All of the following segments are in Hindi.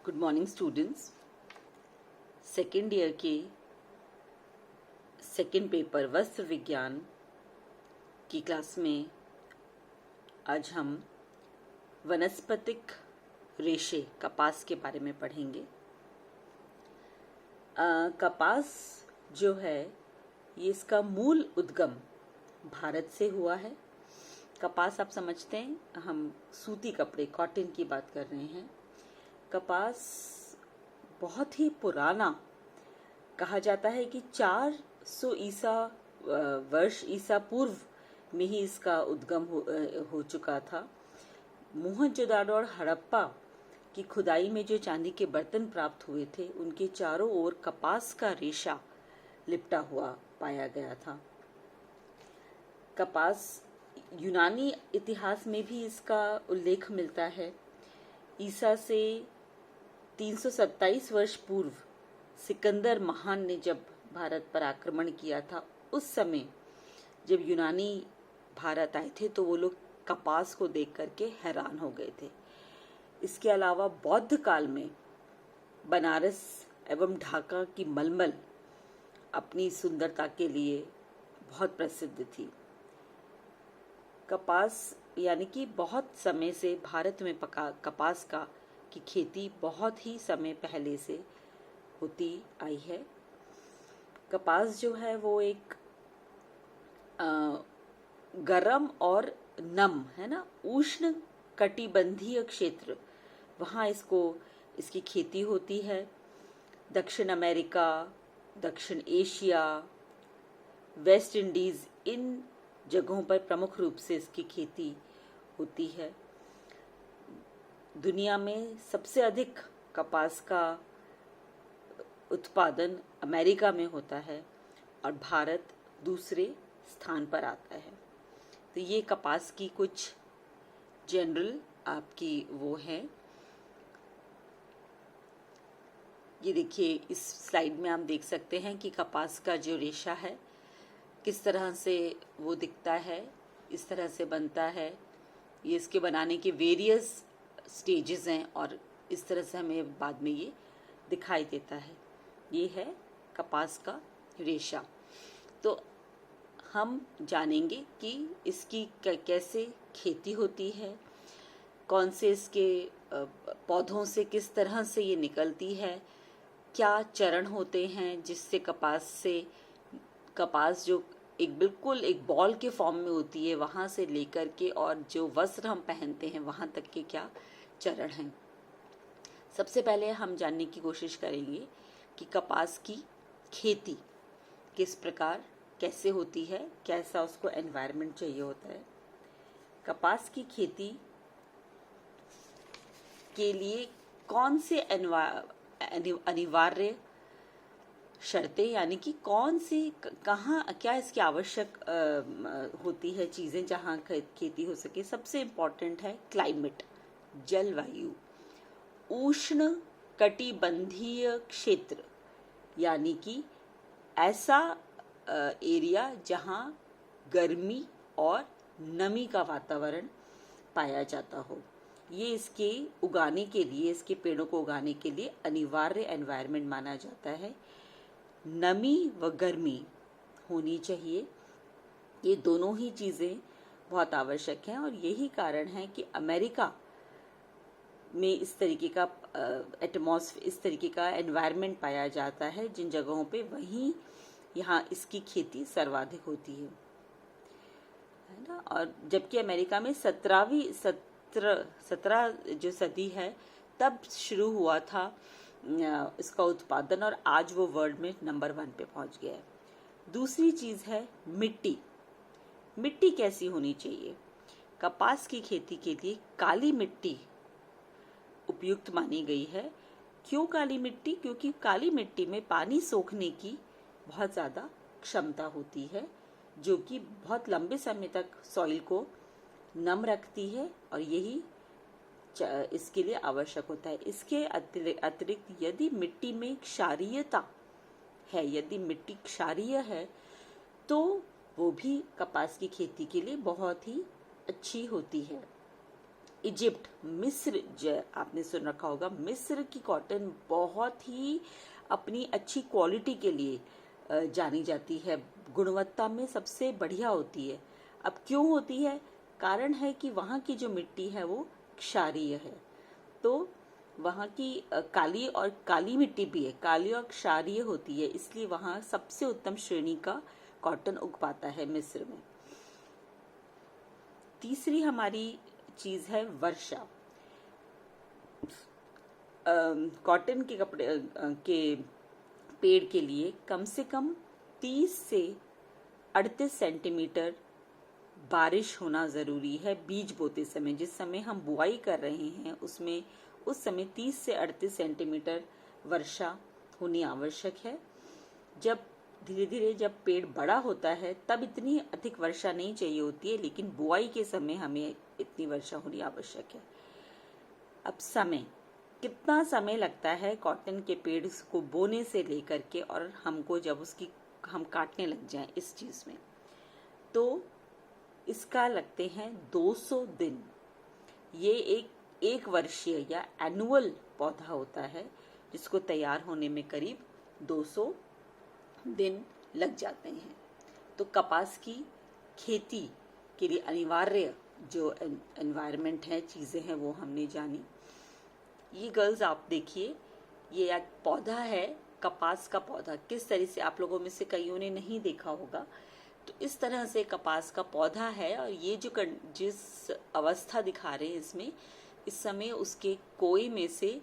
Good morning students. Second year के सेकेंड पेपर वस्त्र विज्ञान की क्लास में आज हम वनस्पतिक रेशे कपास के बारे में पढ़ेंगे। कपास जो है ये इसका मूल उद्गम भारत से हुआ है। कपास आप समझते हैं, हम सूती कपड़े कॉटन की बात कर रहे हैं। कपास बहुत ही पुराना कहा जाता है कि 400 वर्ष ईसा पूर्व में ही इसका उद्गम हो चुका था। मोहनजोदाड़ो और हड़प्पा की खुदाई में जो चांदी के बर्तन प्राप्त हुए थे उनके चारों ओर कपास का रेशा लिपटा हुआ पाया गया था। कपास यूनानी इतिहास में भी इसका उल्लेख मिलता है। ईसा से 327 वर्ष पूर्व सिकंदर महान ने जब भारत पर आक्रमण किया था, उस समय जब यूनानी भारत आए थे तो वो लोग कपास को देख करके हैरान हो गए थे। इसके अलावा बौद्ध काल में बनारस एवं ढाका की मलमल अपनी सुंदरता के लिए बहुत प्रसिद्ध थी। कपास यानी कि बहुत समय से भारत में कपास की खेती बहुत ही समय पहले से होती आई है। कपास जो है वो एक गरम और नम है ना, उष्ण कटिबंधीय क्षेत्र, वहाँ इसकी खेती होती है। दक्षिण अमेरिका, दक्षिण एशिया, वेस्ट इंडीज, इन जगहों पर प्रमुख रूप से इसकी खेती होती है। दुनिया में सबसे अधिक कपास का उत्पादन अमेरिका में होता है और भारत दूसरे स्थान पर आता है। तो ये कपास की कुछ जनरल आपकी वो है। ये देखिए, इस स्लाइड में आप देख सकते हैं कि कपास का जो रेशा है किस तरह से वो दिखता है, इस तरह से बनता है। ये इसके बनाने के वेरियस स्टेजेस हैं और इस तरह से हमें बाद में ये दिखाई देता है। ये है कपास का रेशा। तो हम जानेंगे कि इसकी कैसे खेती होती है, कौन से इसके पौधों से किस तरह से ये निकलती है, क्या चरण होते हैं जिससे कपास जो बिल्कुल एक बॉल के फॉर्म में होती है, वहाँ से लेकर के और जो वस्त्र हम पहनते हैं वहाँ तक के क्या चरण हैं। सबसे पहले हम जानने की कोशिश करेंगे कि कपास की खेती किस प्रकार कैसे होती है, कैसा उसको एनवायरनमेंट चाहिए होता है। कपास की खेती के लिए कौन से अनिवार्य शर्तें, यानी कि कौन सी कहाँ क्या इसकी आवश्यक होती है चीज़ें जहाँ खेती हो सके। सबसे इम्पोर्टेंट है क्लाइमेट, जलवायु। उष्ण कटिबंधीय क्षेत्र यानी कि ऐसा एरिया जहाँ गर्मी और नमी का वातावरण पाया जाता हो। ये इसके पेड़ों को उगाने के लिए अनिवार्य एनवायरनमेंट माना जाता है। नमी व गर्मी होनी चाहिए, ये दोनों ही चीज़ें बहुत आवश्यक हैं और यही कारण है कि अमेरिका में इस तरीके का इस तरीके का एनवायरनमेंट पाया जाता है जिन जगहों पे, वहीं यहाँ इसकी खेती सर्वाधिक होती है ना। और जबकि अमेरिका में 17 जो सदी है तब शुरू हुआ था इसका उत्पादन और आज वो वर्ल्ड में नंबर 1 पे पहुंच गया है। दूसरी चीज़ है मिट्टी। मिट्टी कैसी होनी चाहिए? कपास की खेती के लिए काली मिट्टी उपयुक्त मानी गई है। क्यों काली मिट्टी? क्योंकि काली मिट्टी में पानी सोखने की बहुत ज़्यादा क्षमता होती है, जो कि बहुत लंबे समय तक सॉइल को नम रखती है और यही इसके लिए आवश्यक होता है। इसके अतिरिक्त यदि मिट्टी में क्षारीयता है, यदि मिट्टी क्षारीय है तो वो भी कपास की खेती के लिए बहुत ही अच्छी होती है। इजिप्ट, मिस्र, आपने सुन रखा होगा, मिस्र की कॉटन बहुत ही अपनी अच्छी क्वालिटी के लिए जानी जाती है, गुणवत्ता में सबसे बढ़िया होती है। अब क्यों होती है? कारण है कि वहाँ की जो मिट्टी है वो क्षारीय है, तो वहाँ की काली मिट्टी भी है, काली और क्षारीय होती है, इसलिए वहाँ सबसे उत्तम श्रेणी का कॉटन उग पाता है मिस्र में। तीसरी हमारी चीज है वर्षा। कॉटन के कपड़े के पेड़ के लिए कम से कम 30 से 38 सेंटीमीटर बारिश होना जरूरी है बीज बोते समय। जिस समय हम बुआई कर रहे हैं उसमें उस समय 30 से 38 सेंटीमीटर वर्षा होनी आवश्यक है। जब धीरे धीरे जब पेड़ बड़ा होता है तब इतनी अधिक वर्षा नहीं चाहिए होती है, लेकिन बुआई के समय हमें इतनी वर्षा होनी आवश्यक है। अब समय, कितना समय लगता है कॉटन के पेड़ को बोने से लेकर के और हमको जब उसकी हम काटने लग जाएं इस चीज में, तो इसका लगते हैं 200 दिन। ये एक वर्षीय या एनुअल पौधा होता है जिसको तैयार होने में करीब 200 दिन लग जाते हैं। तो कपास की खेती के लिए अनिवार्य जो एनवायरनमेंट है, चीजें हैं, वो हमने जानी। ये गर्ल्स आप देखिए, ये एक पौधा है, कपास का पौधा। किस तरह से, आप लोगों में से कईयों ने नहीं देखा होगा, तो इस तरह से कपास का पौधा है। और ये जो जिस अवस्था दिखा रहे हैं इसमें, इस समय उसके कोई में से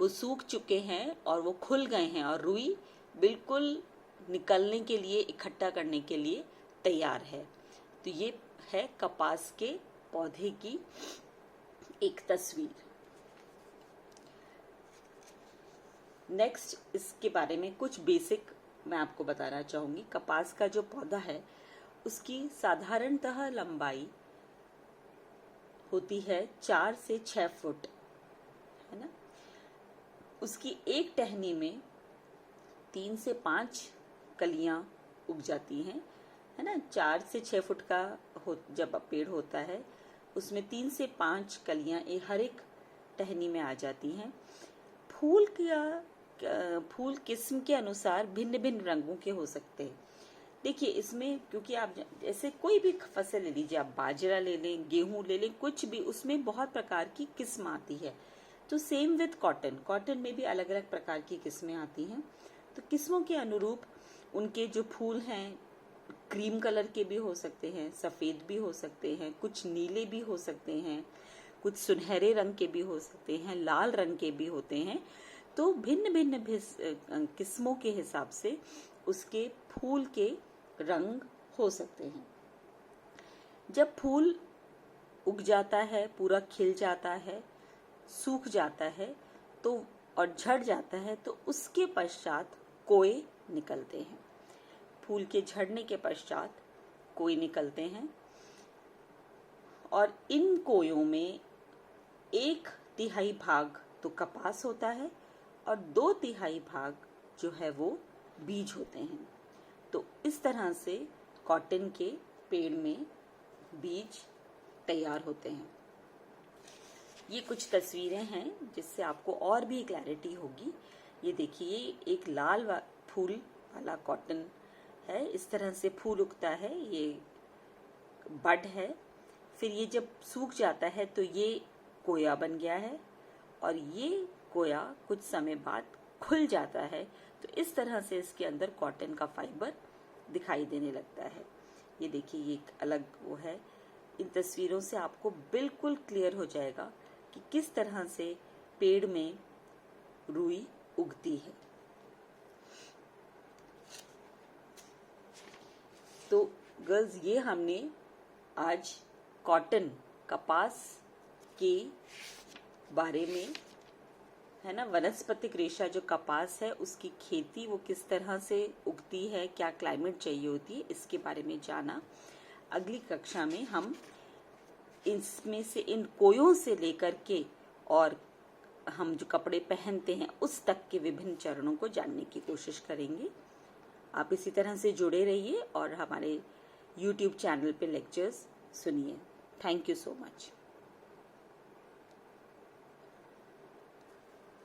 वो सूख चुके हैं और वो खुल गए हैं और रुई बिल्कुल निकलने के लिए, इकट्ठा करने के लिए तैयार है। तो ये है कपास के पौधे की एक तस्वीर। नेक्स्ट, इसके बारे में कुछ बेसिक मैं आपको बताना चाहूंगी। कपास का जो पौधा है उसकी साधारणतः लंबाई होती है 4 से 6 फुट, है ना। उसकी एक टहनी में 3 से 5 कलियां उग जाती हैं, है ना। 4 से 6 फुट का जब पेड़ होता है उसमें 3 से 5 कलियां हर एक टहनी में आ जाती हैं। फूल किस्म के अनुसार भिन्न भिन्न रंगों के हो सकते हैं। देखिए इसमें, क्योंकि आप जैसे कोई भी फसल ले लीजिए, आप बाजरा ले लें, गेहूं ले लें, कुछ भी, उसमें बहुत प्रकार की किस्म आती है। तो सेम विद कॉटन में भी अलग अलग प्रकार की किस्में आती हैं। तो किस्मों के अनुरूप उनके जो फूल हैं क्रीम कलर के भी हो सकते हैं, सफेद भी हो सकते हैं, कुछ नीले भी हो सकते हैं, कुछ सुनहरे रंग के भी हो सकते हैं, लाल रंग के भी होते हैं। तो भिन्न भिन्न किस्मों के हिसाब से उसके फूल के रंग हो सकते हैं। जब फूल उग जाता है, पूरा खिल जाता है, सूख जाता है तो और झड़ जाता है, तो उसके पश्चात कोए निकलते हैं। फूल के झड़ने के पश्चात कोए निकलते हैं और इन कोयों में 1/3 भाग तो कपास होता है और 2/3 भाग जो है वो बीज होते हैं। तो इस तरह से कॉटन के पेड़ में बीज तैयार होते हैं। ये कुछ तस्वीरें हैं जिससे आपको और भी क्लैरिटी होगी। ये देखिए, एक लाल फूल वाला कॉटन है, इस तरह से फूल उगता है, ये बड है। फिर ये जब सूख जाता है तो ये कोया बन गया है और ये कोया कुछ समय बाद खुल जाता है। तो इस तरह से इसके अंदर कॉटन का फाइबर दिखाई देने लगता है। ये देखिए, ये एक अलग वो है। इन तस्वीरों से आपको बिल्कुल क्लियर हो जाएगा कि किस तरह से पेड़ में रुई उगती है। तो गर्ल्स, ये हमने आज कॉटन, कपास के बारे में, है ना, वनस्पतिक रेशा जो कपास है उसकी खेती वो किस तरह से उगती है, क्या क्लाइमेट चाहिए होती है, इसके बारे में जाना। अगली कक्षा में हम इसमें से, इन कोयों से लेकर के और हम जो कपड़े पहनते हैं उस तक के विभिन्न चरणों को जानने की कोशिश करेंगे। आप इसी तरह से जुड़े रहिए और हमारे YouTube चैनल पे लेक्चर्स सुनिए। Thank you so much.